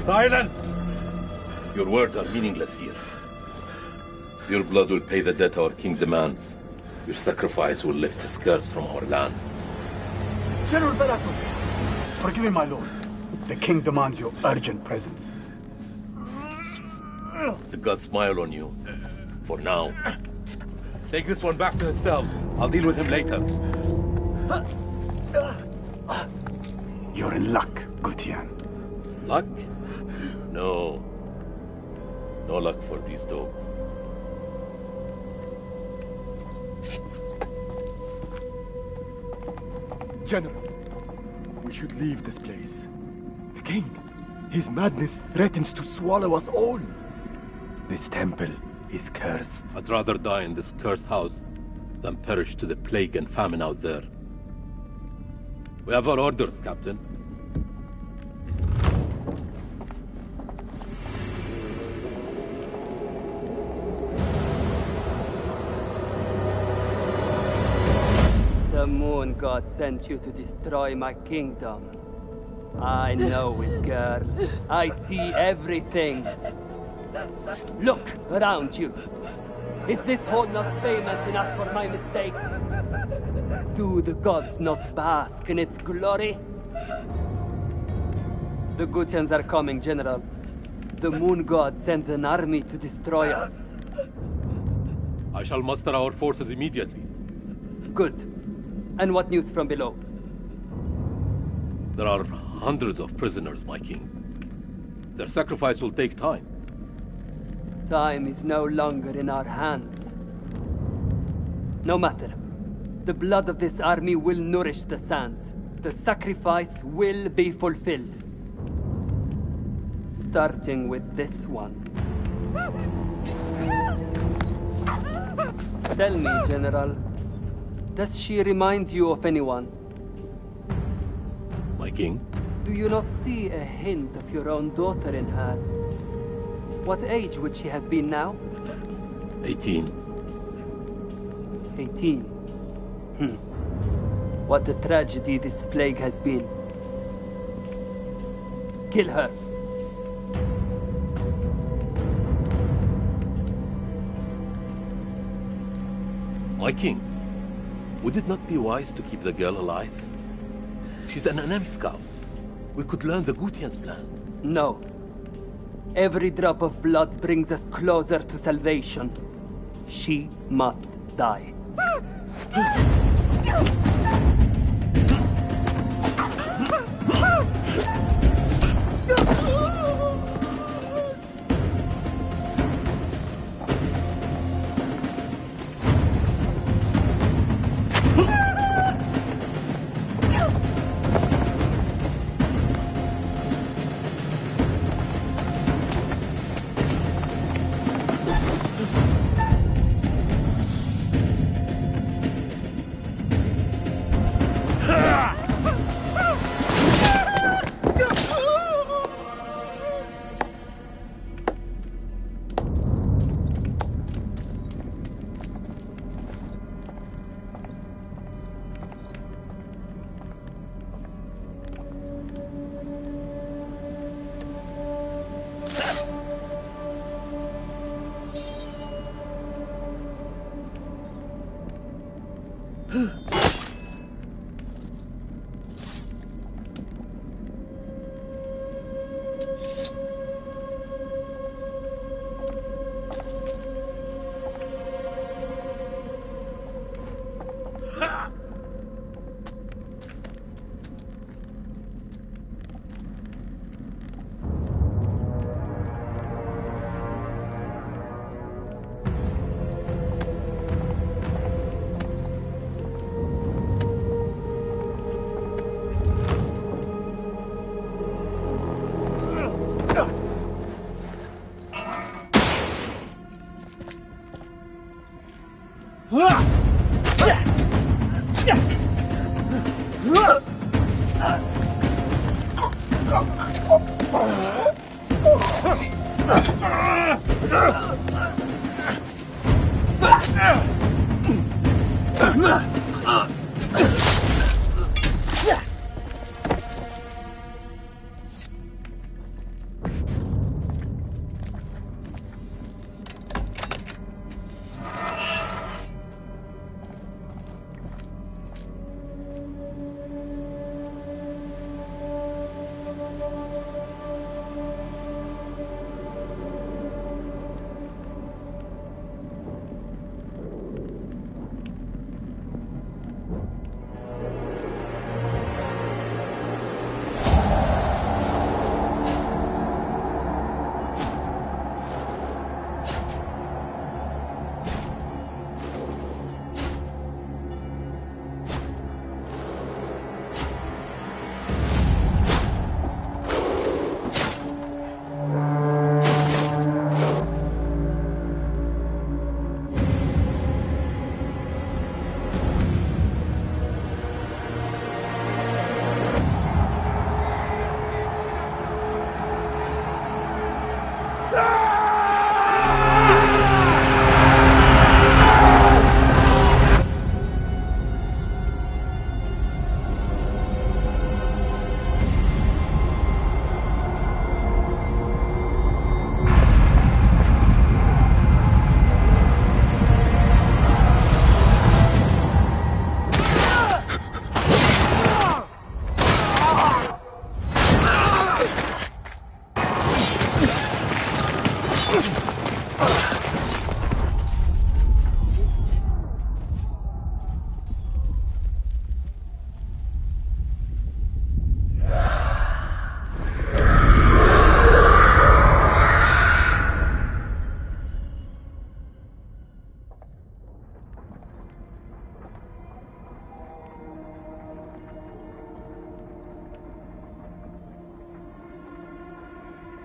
Silence! Your words are meaningless here. Your blood will pay the debt our king demands. Your sacrifice will lift his curse from our land. General Barato, forgive me, my lord. The king demands your urgent presence. The gods smile on you. For now. Take this one back to his cell. I'll deal with him later. You're in luck, Gutian. Luck? No. No luck for these dogs. General, we should leave this place. The king, his madness threatens to swallow us all. This temple is cursed. I'd rather die in this cursed house than perish to the plague and famine out there. We have our orders, Captain. The moon god sent you to destroy my kingdom. I know it, girl. I see everything. Look around you. Is this hall not famous enough for my mistakes? Do the gods not bask in its glory? The Gutians are coming, General. The moon god sends an army to destroy us. I shall muster our forces immediately. Good. And what news from below? There are hundreds of prisoners, my king. Their sacrifice will take time. Time is no longer in our hands. No matter. The blood of this army will nourish the sands. The sacrifice will be fulfilled. Starting with this one. Tell me, General. Does she remind you of anyone? My king? Do you not see a hint of your own daughter in her? What age would she have been now? 18. 18. What a tragedy this plague has been. Kill her. My king, would it not be wise to keep the girl alive? She's an enemy scout. We could learn the Gutian's plans. No. Every drop of blood brings us closer to salvation. She must die.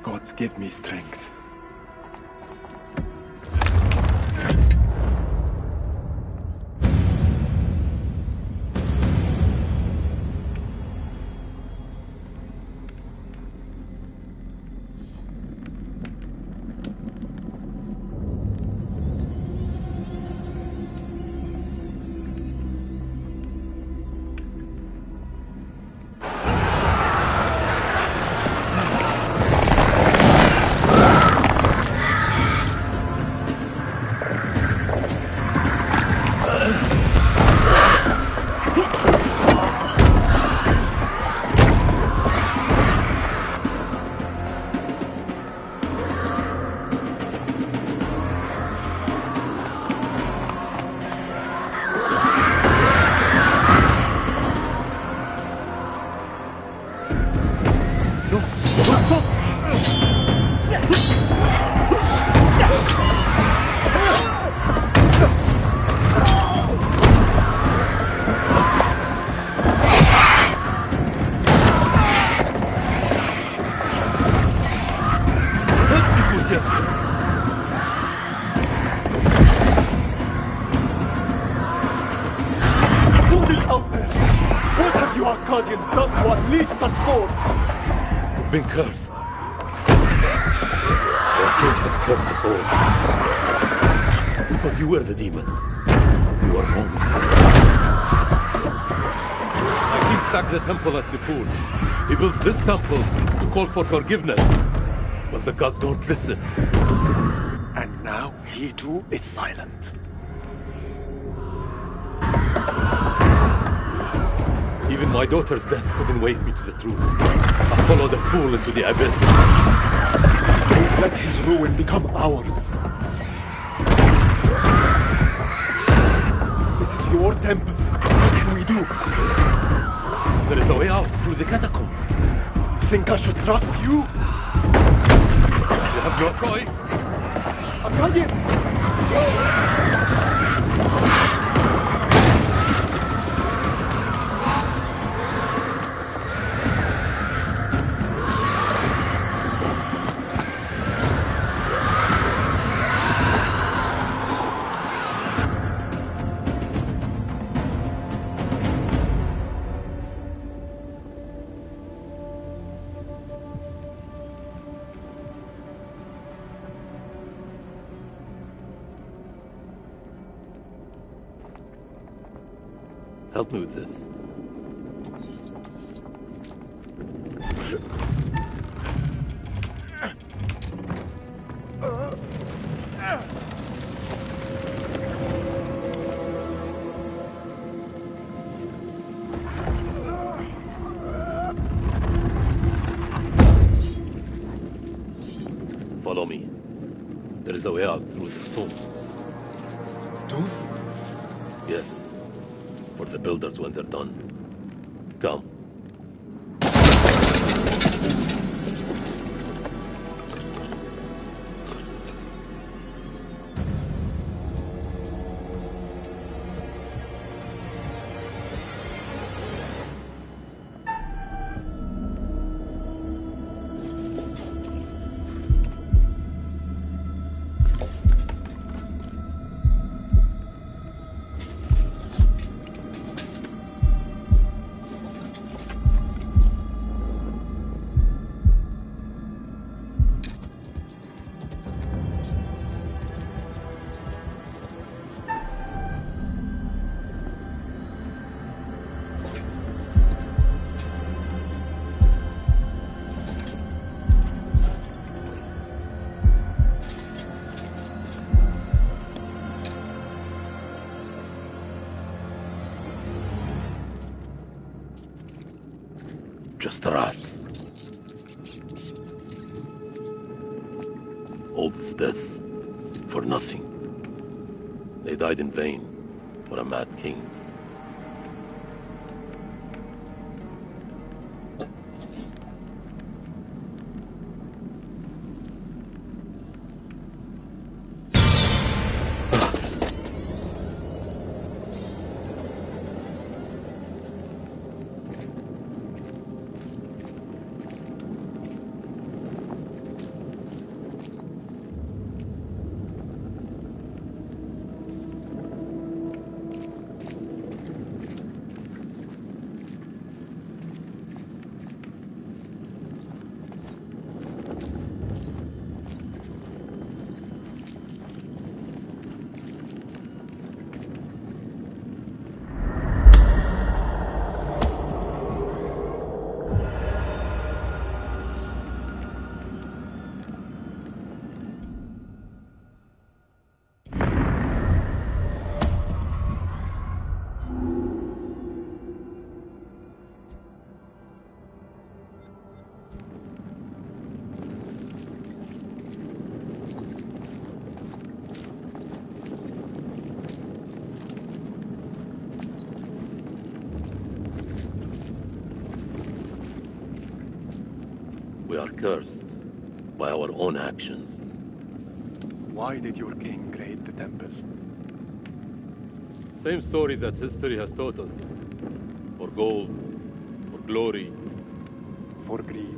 Gods give me strength. Guardian done to unleash such force? You've been cursed. Our king has cursed us all. We thought you were the demons. You are wrong. My king sacked the temple at Nippur. He builds this temple to call for forgiveness. But the gods don't listen. And now he too is silent. Even my daughter's death couldn't wake me to the truth. I followed a fool into the abyss. Don't let his ruin become ours. This is your temple. What can we do? There is a way out through the catacombs. You think I should trust you? You have no choice. Guardian! help me with this. Follow me. There is a way out through this tomb. Tomb? Yes. For the builders when they're done. Come. Just a rat. All this death for nothing. They died in vain for a mad king. We are cursed by our own actions. Why did your king raid the temple? Same story that history has taught us. For gold, for glory. For greed.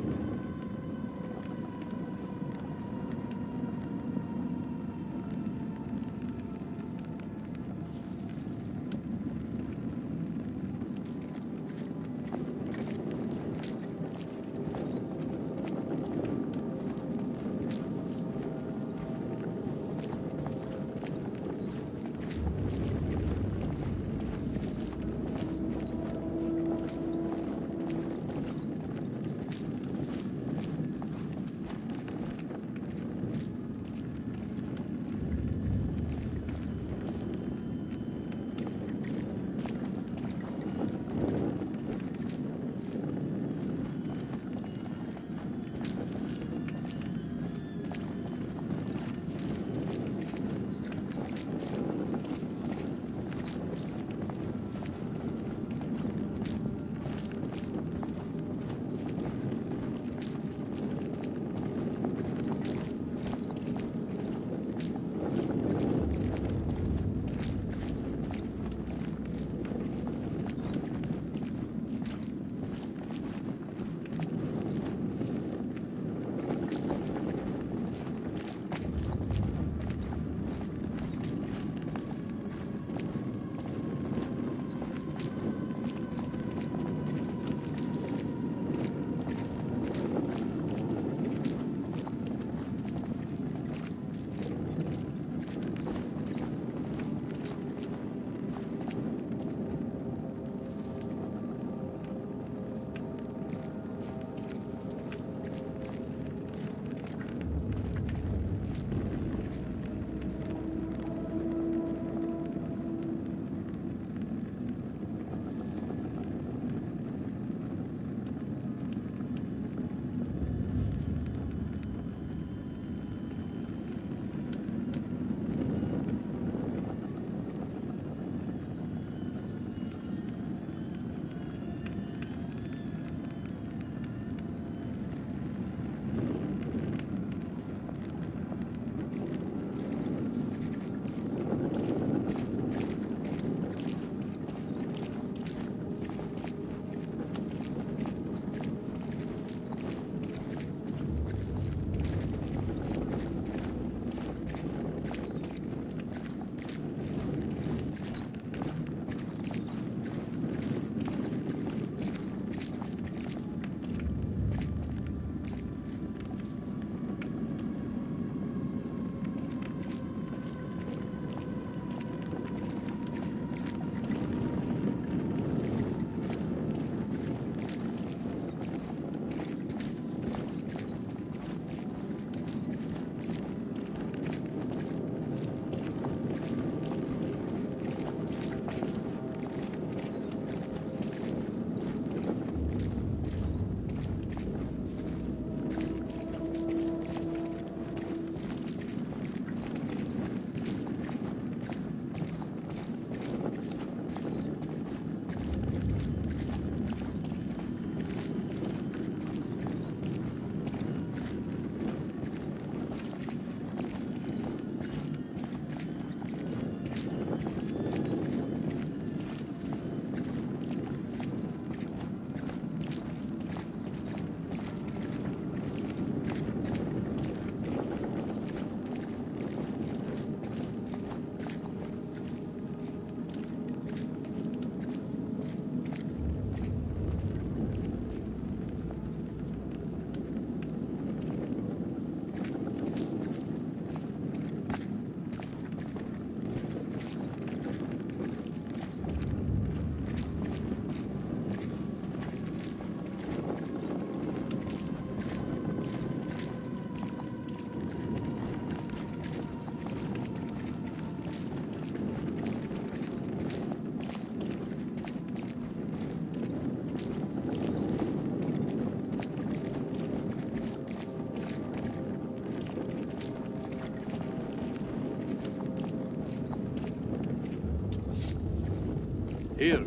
Here.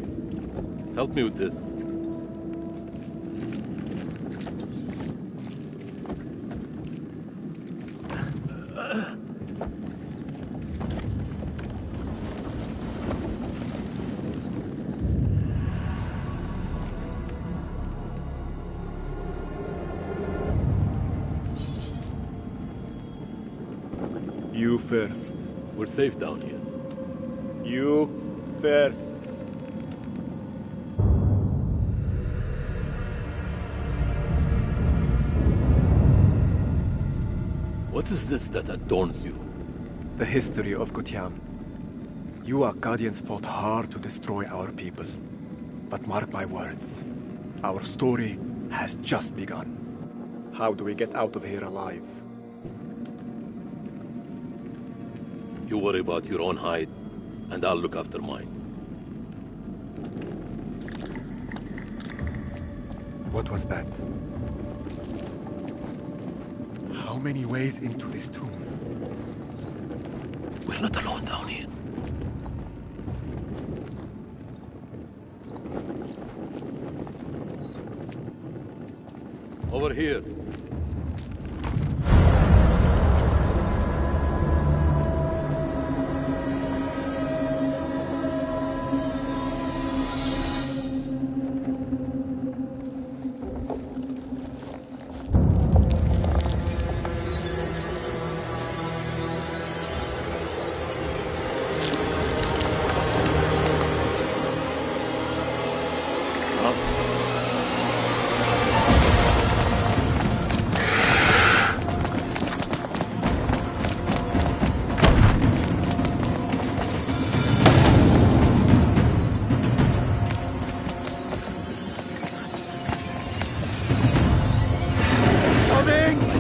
Help me with this. You first. We're safe down here. You first. What is this that adorns you? The history of Gutian. You Akkadians fought hard to destroy our people. But mark my words, our story has just begun. How do we get out of here alive? You worry about your own hide, and I'll look after mine. What was that? How many ways into this tomb? We're not alone down here. Over here.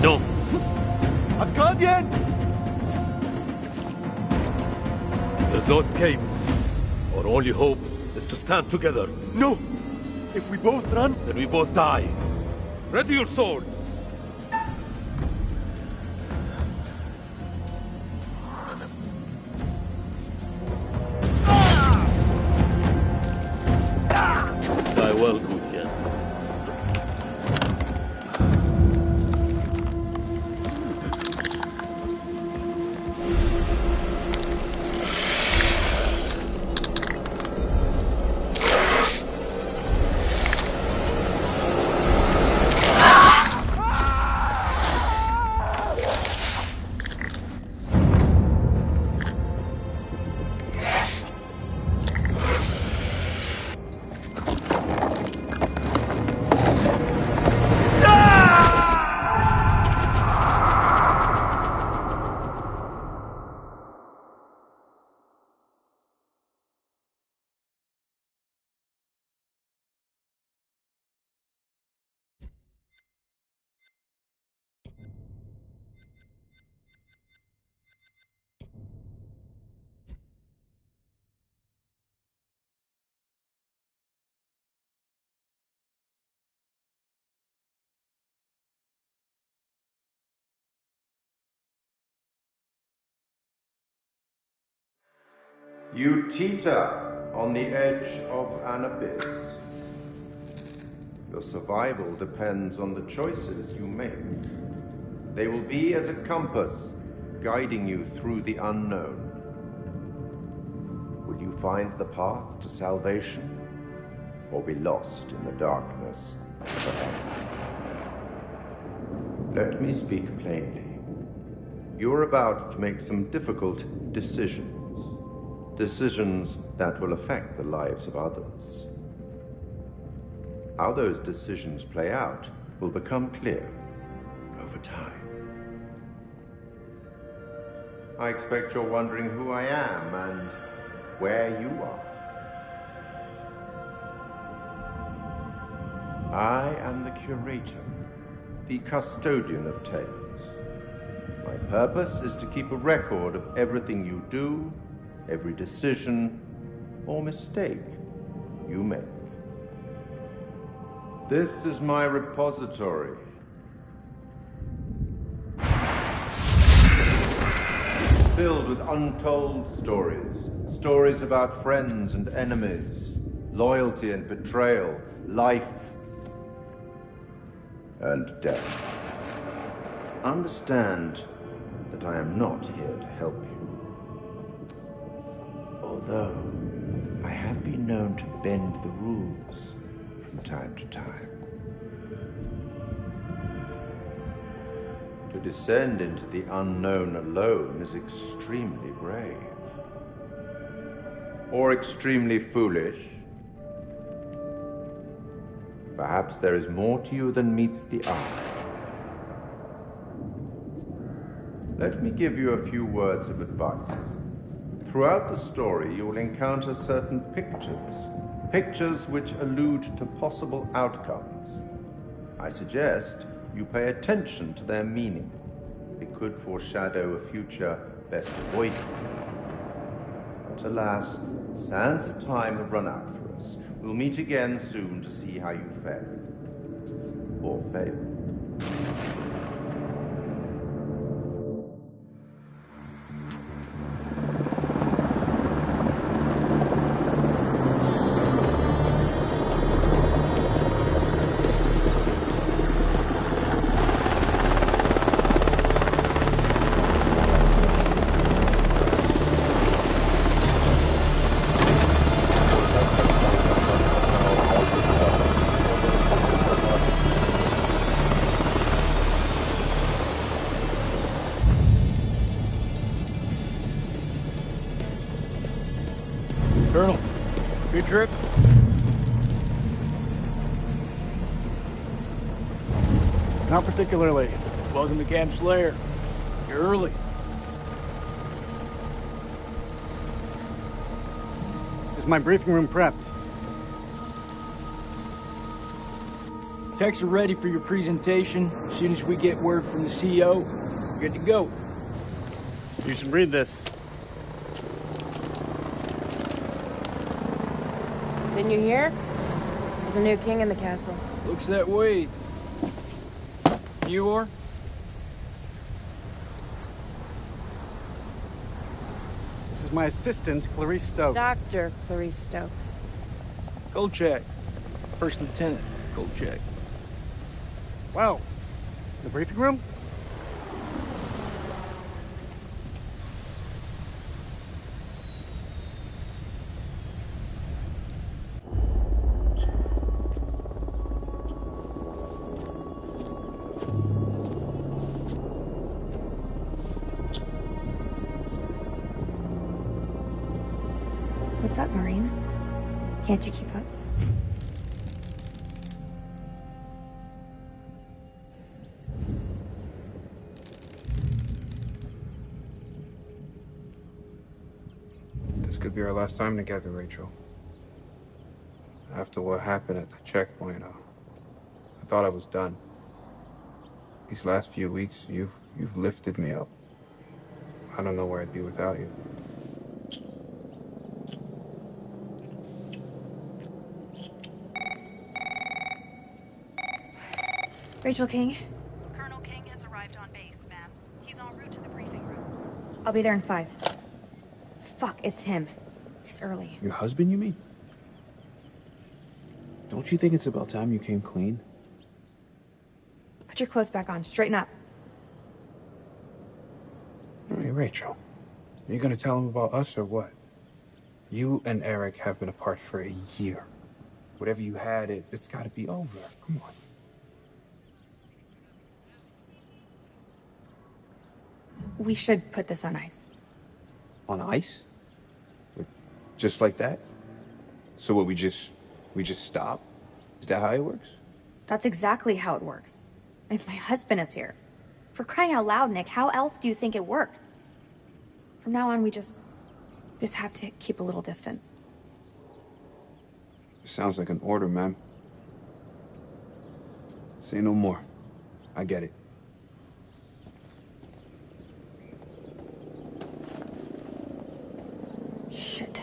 No. Akkadian! There's no escape. Our only hope is to stand together. No! If we both run... Then we both die. Ready your sword. Die well, Gutian. You teeter on the edge of an abyss. Your survival depends on the choices you make. They will be as a compass, guiding you through the unknown. Will you find the path to salvation, or be lost in the darkness forever? Let me speak plainly. You're about to make some difficult decisions. Decisions that will affect the lives of others. How those decisions play out will become clear over time. I expect you're wondering who I am and where you are. I am the curator, the custodian of tales. My purpose is to keep a record of everything you do, every decision or mistake you make. This is my repository. It's filled with untold stories. Stories about friends and enemies. loyalty and betrayal, life and death. Understand that I am not here to help you. Although, I have been known to bend the rules from time to time. To descend into the unknown alone is extremely brave. Or extremely foolish. Perhaps there is more to you than meets the eye. Let me give you a few words of advice. Throughout the story, you will encounter certain pictures. Pictures which allude to possible outcomes. I suggest you pay attention to their meaning. It could foreshadow a future best avoided. But alas, sands of time have run out for us. We'll meet again soon to see how you fared. Or failed. Colonel, good trip? Not particularly. Welcome to Camp Slayer. You're early. Is my briefing room prepped? Techs are ready for your presentation. As soon as we get word from the CEO, you're good to go. You should read this. Didn't you hear? There's a new king in the castle. Looks that way. You are? This is my assistant, Clarice Stokes. Dr. Clarice Stokes. Kolchak. First Lieutenant Kolchak. Wow. The briefing room? What's up, Marine? Can't you keep up? This could be our last time together, Rachel. After what happened at the checkpoint, I thought I was done. These last few weeks, you've lifted me up. I don't know where I'd be without you. Rachel King? Colonel King has arrived on base, ma'am. He's en route to the briefing room. I'll be there in 5. Fuck, it's him. He's early. Your husband, you mean? Don't you think it's about time you came clean? Put your clothes back on. Straighten up. Hey, Rachel, are you gonna tell him about us or what? You and Eric have been apart for a year. Whatever you had, it's gotta be over. Come on. We should put this on ice. On ice? Just like that? So what, we just stop? Is that how it works? That's exactly how it works. If my husband is here. For crying out loud, Nick, how else do you think it works? From now on, we just have to keep a little distance. Sounds like an order, ma'am. Say no more. I get it. Shit.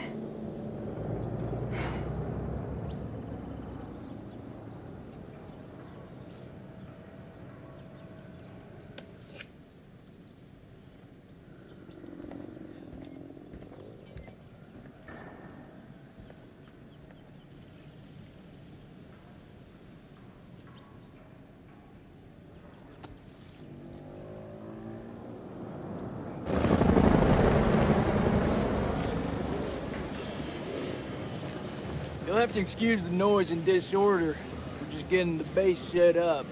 have to excuse the noise and disorder. We're just getting the base set up.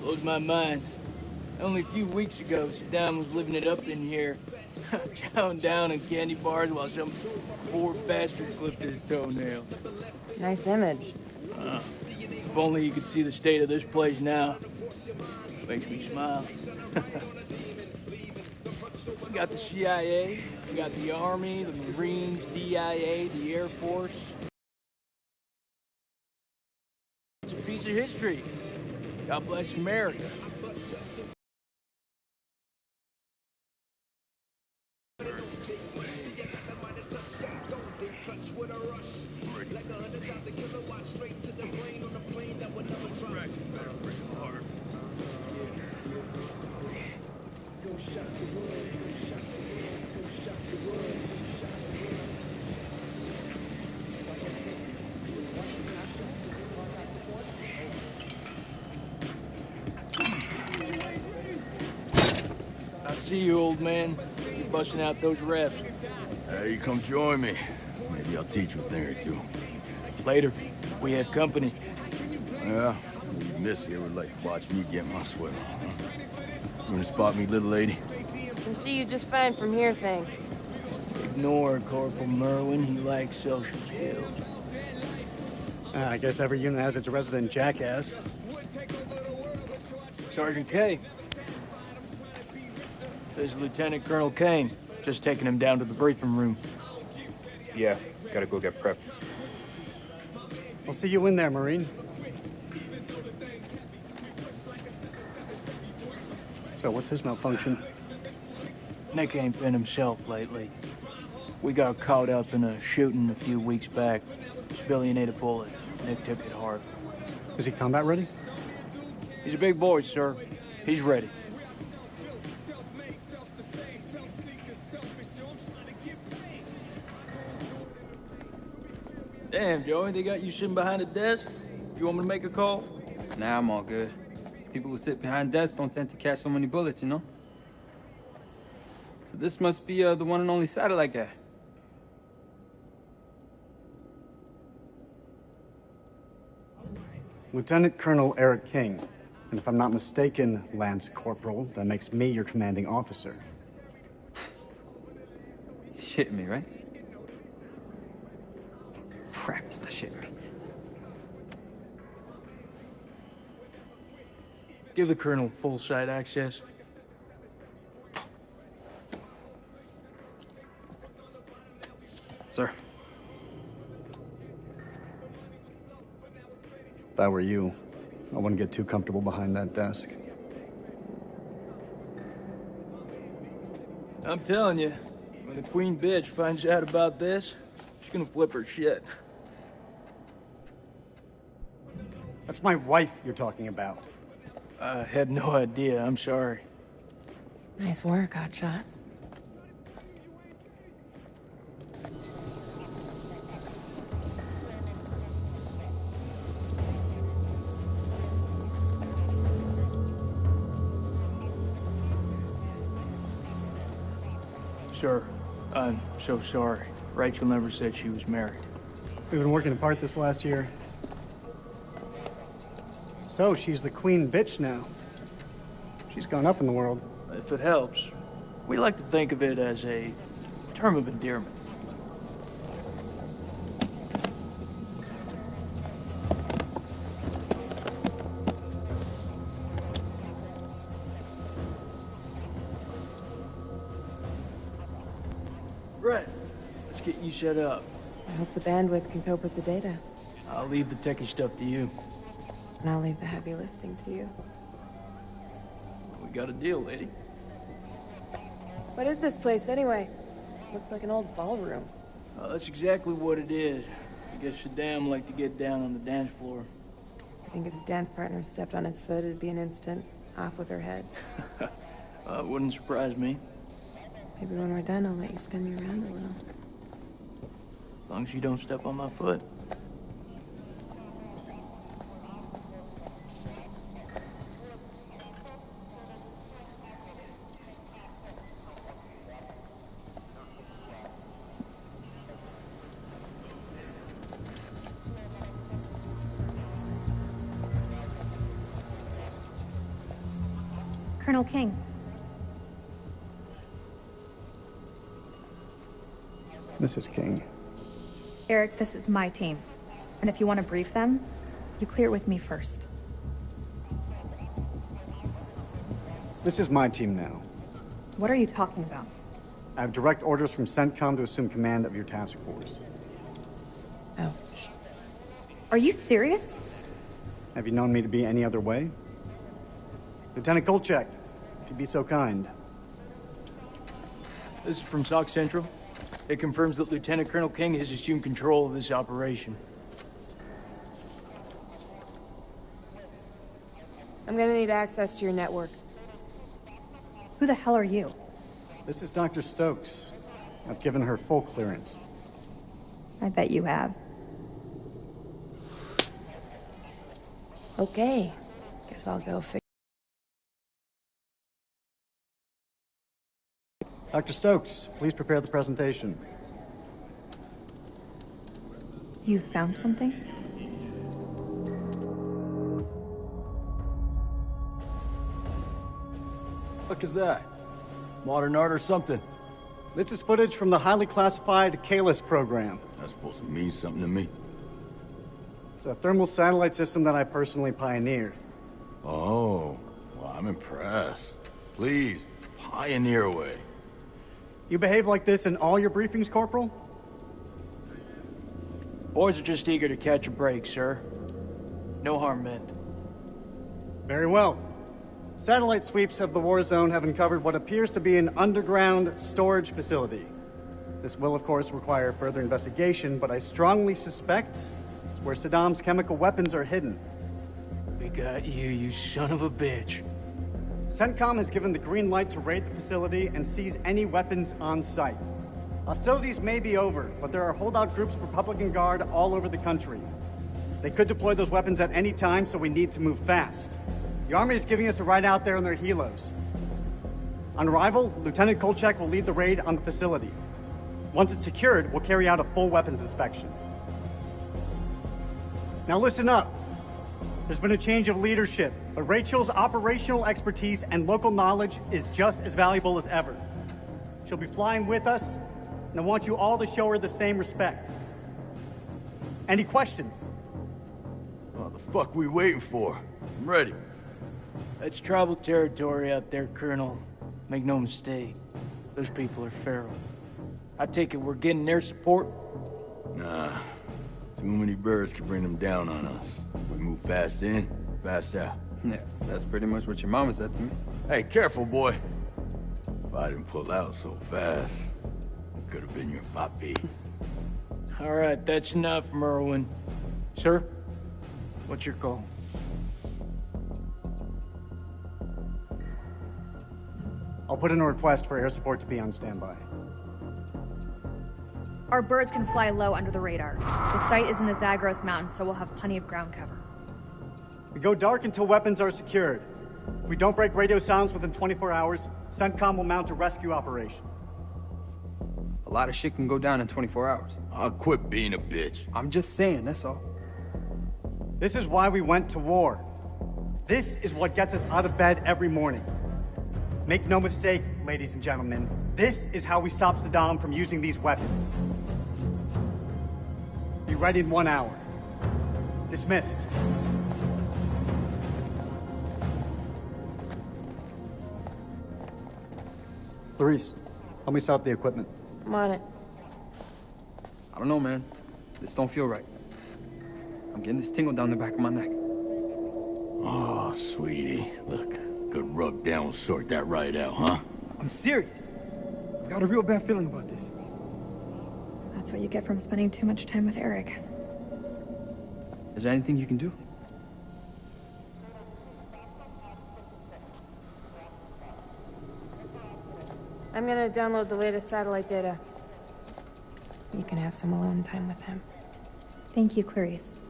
Blows my mind. Only a few weeks ago, Saddam was living it up in here. Chowing down on candy bars while some poor bastard clipped his toenail. Nice image. If only you could see the state of this place now. Makes me smile. We got the CIA, we got the Army, the Marines, DIA, the Air Force. It's a piece of history. God bless America. I see you, old man. You're busting out those reps. Hey, come join me. Maybe I'll teach you a thing or two. Later, we have company. Yeah, Miss here would like to watch me get my sweat on. Huh? You gonna spot me, little lady? Can see you just fine from here, thanks. Ignore Corporal Merlin. He lacks social skills. I guess every unit has its resident jackass. Sergeant K. This is Lieutenant Colonel Kane. Just taking him down to the briefing room. Yeah, gotta go get prepped. I'll see you in there, Marine. So what's his malfunction? Nick ain't been himself lately. We got caught up in a shooting a few weeks back. Civilian ate a bullet. Nick took it hard. Is he combat ready? He's a big boy, sir. He's ready. Damn, Joey, they got you sitting behind a desk? You want me to make a call? Nah, I'm all good. People who sit behind desks don't tend to catch so many bullets, you know? So this must be the one and only satellite guy. Lieutenant Colonel Eric King. And if I'm not mistaken, Lance Corporal, that makes me your commanding officer. Shitting me, right? Crap, it's not shitting me. Give the Colonel full site access. Sir. If I were you, I wouldn't get too comfortable behind that desk. I'm telling you, when the Queen bitch finds out about this, she's gonna flip her shit. That's my wife you're talking about. I had no idea. I'm sorry. Nice work, Hotshot. Sir, I'm so sorry. Rachel never said she was married. We've been working apart this last year. So, she's the queen bitch now. She's gone up in the world. If it helps, we like to think of it as a term of endearment. Right. Let's get you set up. I hope the bandwidth can cope with the data. I'll leave the techie stuff to you. And I'll leave the heavy lifting to you. We got a deal, lady. What is this place, anyway? Looks like an old ballroom. That's exactly what it is. I guess Saddam liked to get down on the dance floor. I think if his dance partner stepped on his foot, it'd be an instant. Off with her head. Wouldn't surprise me. Maybe when we're done, I'll let you spin me around a little. As long as you don't step on my foot. Colonel King. Mrs. King. Eric, this is my team. And if you want to brief them, you clear it with me first. This is my team now. What are you talking about? I have direct orders from CENTCOM to assume command of your task force. Ouch. Are you serious? Have you known me to be any other way? Lieutenant Kolchak, if you'd be so kind. This is from SOC Central. It confirms that Lieutenant Colonel King has assumed control of this operation. I'm gonna need access to your network. Who the hell are you? This is Dr. Stokes. I've given her full clearance. I bet you have. Okay. Guess I'll go fix. Dr. Stokes, please prepare the presentation. You found something? What is that? Modern art or something? This is footage from the highly classified Kalis program. That's supposed to mean something to me. It's a thermal satellite system that I personally pioneered. Oh, well, I'm impressed. Please, pioneer away. You behave like this in all your briefings, Corporal? Boys are just eager to catch a break, sir. No harm meant. Very well. Satellite sweeps of the war zone have uncovered what appears to be an underground storage facility. This will, of course, require further investigation, but I strongly suspect it's where Saddam's chemical weapons are hidden. We got you, you son of a bitch. CENTCOM has given the green light to raid the facility and seize any weapons on site. Hostilities may be over, but there are holdout groups of Republican Guard all over the country. They could deploy those weapons at any time, so we need to move fast. The Army is giving us a ride out there in their helos. On arrival, Lieutenant Kolchak will lead the raid on the facility. Once it's secured, we'll carry out a full weapons inspection. Now listen up. There's been a change of leadership, but Rachel's operational expertise and local knowledge is just as valuable as ever. She'll be flying with us, and I want you all to show her the same respect. Any questions? What the fuck we waiting for? I'm ready. That's tribal territory out there, Colonel. Make no mistake. Those people are feral. I take it we're getting their support? Nah. Too many birds could bring them down on us. We move fast in, fast out. Yeah, that's pretty much what your mama said to me. Hey, careful, boy. If I didn't pull out so fast, it could have been your papi. All right, that's enough, Merwin. Sir, what's your call? I'll put in a request for air support to be on standby. Our birds can fly low under the radar. The site is in the Zagros Mountains, so we'll have plenty of ground cover. We go dark until weapons are secured. If we don't break radio silence within 24 hours, CENTCOM will mount a rescue operation. A lot of shit can go down in 24 hours. I'll quit being a bitch. I'm just saying, that's all. This is why we went to war. This is what gets us out of bed every morning. Make no mistake, ladies and gentlemen, this is how we stop Saddam from using these weapons. Be ready in 1 hour. Dismissed. Clarice, help me set up the equipment. I'm on it. I don't know, man. This don't feel right. I'm getting this tingle down the back of my neck. Oh, sweetie. Look, good rub down will sort that right out, huh? I'm serious. I've got a real bad feeling about this. That's what you get from spending too much time with Eric. Is there anything you can do? I'm gonna download the latest satellite data. You can have some alone time with him. Thank you, Clarice.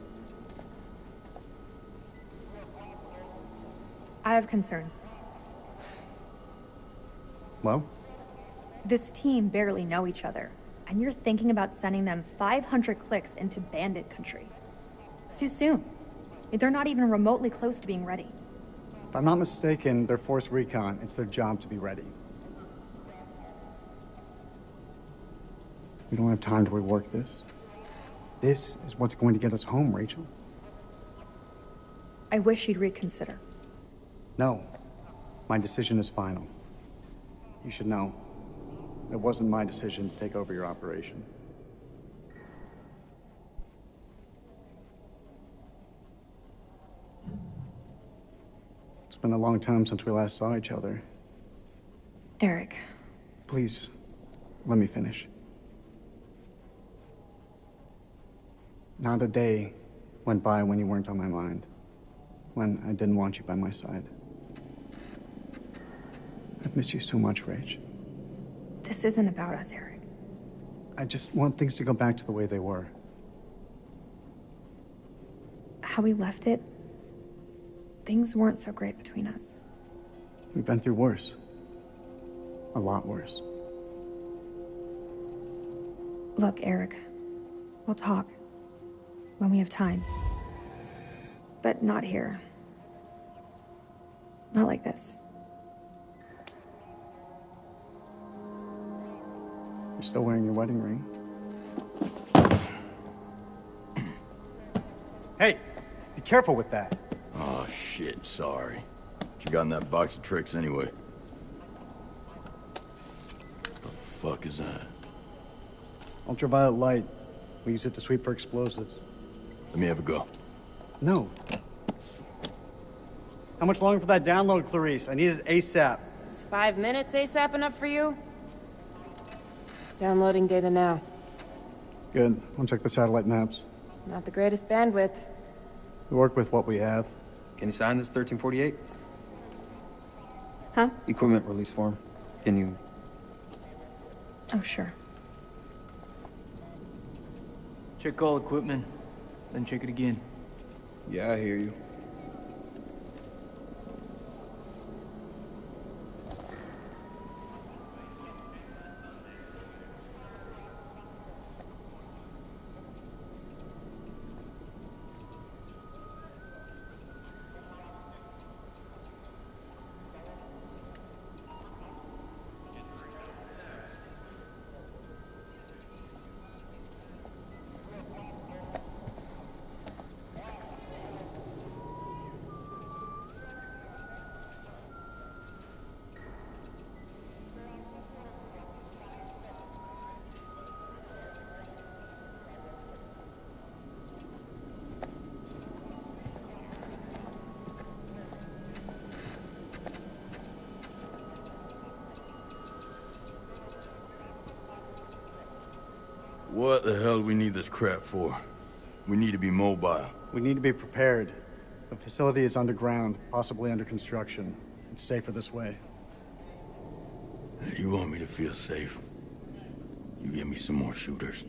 I have concerns. Well? This team barely know each other, and you're thinking about sending them 500 clicks into bandit country. It's too soon. They're not even remotely close to being ready. If I'm not mistaken, they're force recon. It's their job to be ready. We don't have time to rework this. This is what's going to get us home, Rachel. I wish you'd reconsider. No. My decision is final. You should know. It wasn't my decision to take over your operation. It's been a long time since we last saw each other. Eric. Please, let me finish. Not a day went by when you weren't on my mind. When I didn't want you by my side. I've missed you so much, Rach. This isn't about us, Eric. I just want things to go back to the way they were. How we left it, things weren't so great between us. We've been through worse. A lot worse. Look, Eric, we'll talk when we have time. But not here. Not like this. You're still wearing your wedding ring. Hey, be careful with that. Oh, shit, sorry. What you got in that box of tricks anyway? The fuck is that? Ultraviolet light. We use it to sweep for explosives. Let me have a go. No. How much longer for that download, Clarice? I need it ASAP. Is 5 minutes ASAP enough for you? Downloading data now. Good. I'll check the satellite maps. Not the greatest bandwidth. We work with what we have. Can you sign this 1348? Huh? Equipment release form. Can you... Oh, sure. Check all equipment, then check it again. Yeah, I hear you. What the hell do we need this crap for? We need to be mobile. We need to be prepared. The facility is underground, possibly under construction. It's safer this way. You want me to feel safe? You give me some more shooters.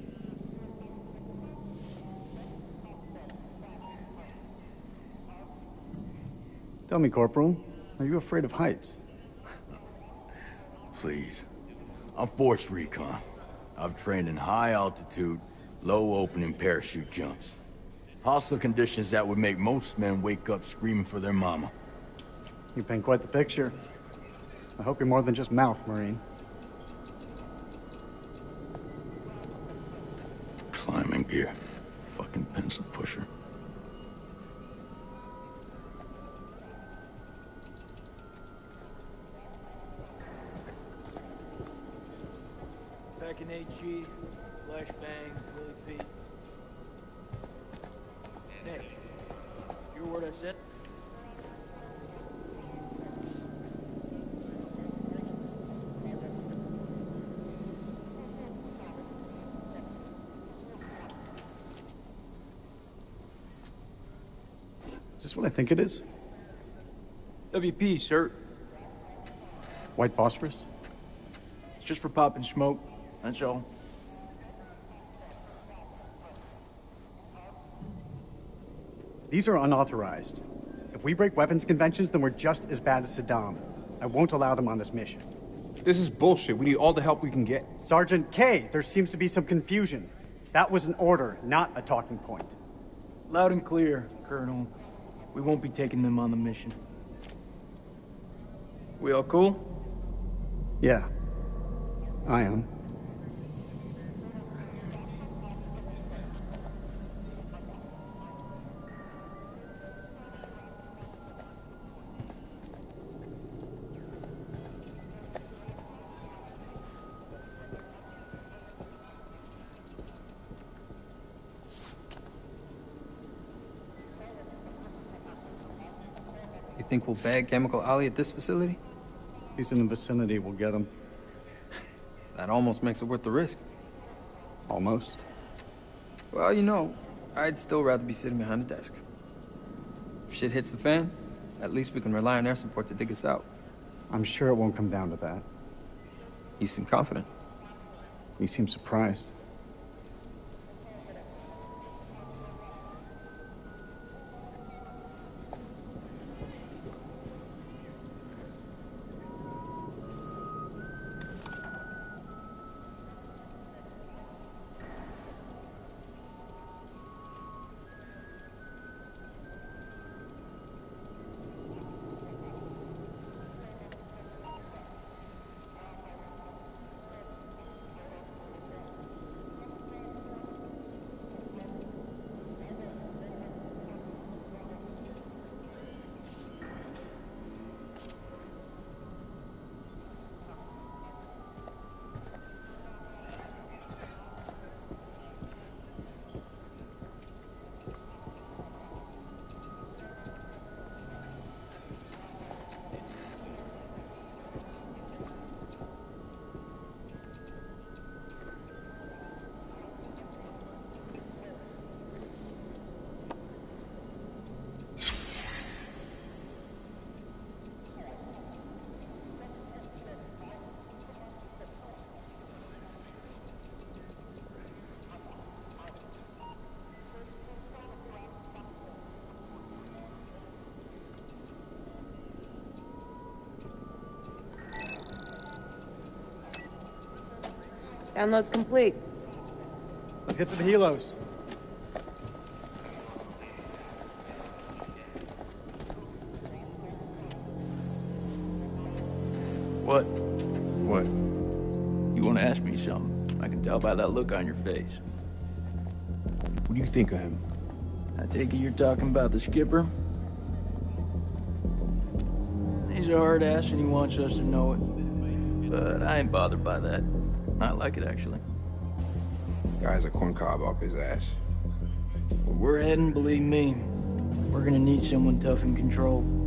Tell me, Corporal, are you afraid of heights? Please. I'm force recon. I've trained in high altitude, low opening parachute jumps. Hostile conditions that would make most men wake up screaming for their mama. You paint quite the picture. I hope you're more than just mouth, Marine. Climbing gear. Fucking pencil pusher. Back in HE, flashbang, Willie Pete. Hey, you hear what I said? Is this what I think it is? WP, sir. White phosphorus? It's just for popping smoke, that's all. These are unauthorized. If we break weapons conventions, then we're just as bad as Saddam. I won't allow them on this mission. This is bullshit. We need all the help we can get. Sergeant K, there seems to be some confusion. That was an order, not a talking point. Loud and clear, Colonel. We won't be taking them on the mission. We all cool? Yeah, I am. You think we'll bag Chemical Ollie at this facility? If he's in the vicinity, we'll get him. That almost makes it worth the risk. Almost. Well, you know, I'd still rather be sitting behind a desk. If shit hits the fan, at least we can rely on air support to dig us out. I'm sure it won't come down to that. You seem confident. You seem surprised. Download's complete. Let's get to the helos. What? What? You want to ask me something? I can tell by that look on your face. What do you think of him? I take it you're talking about the skipper? He's a hard ass and he wants us to know it. But I ain't bothered by that. I like it, actually. Guy's a corncob off his ass. Where we're heading, believe me, we're gonna need someone tough in control.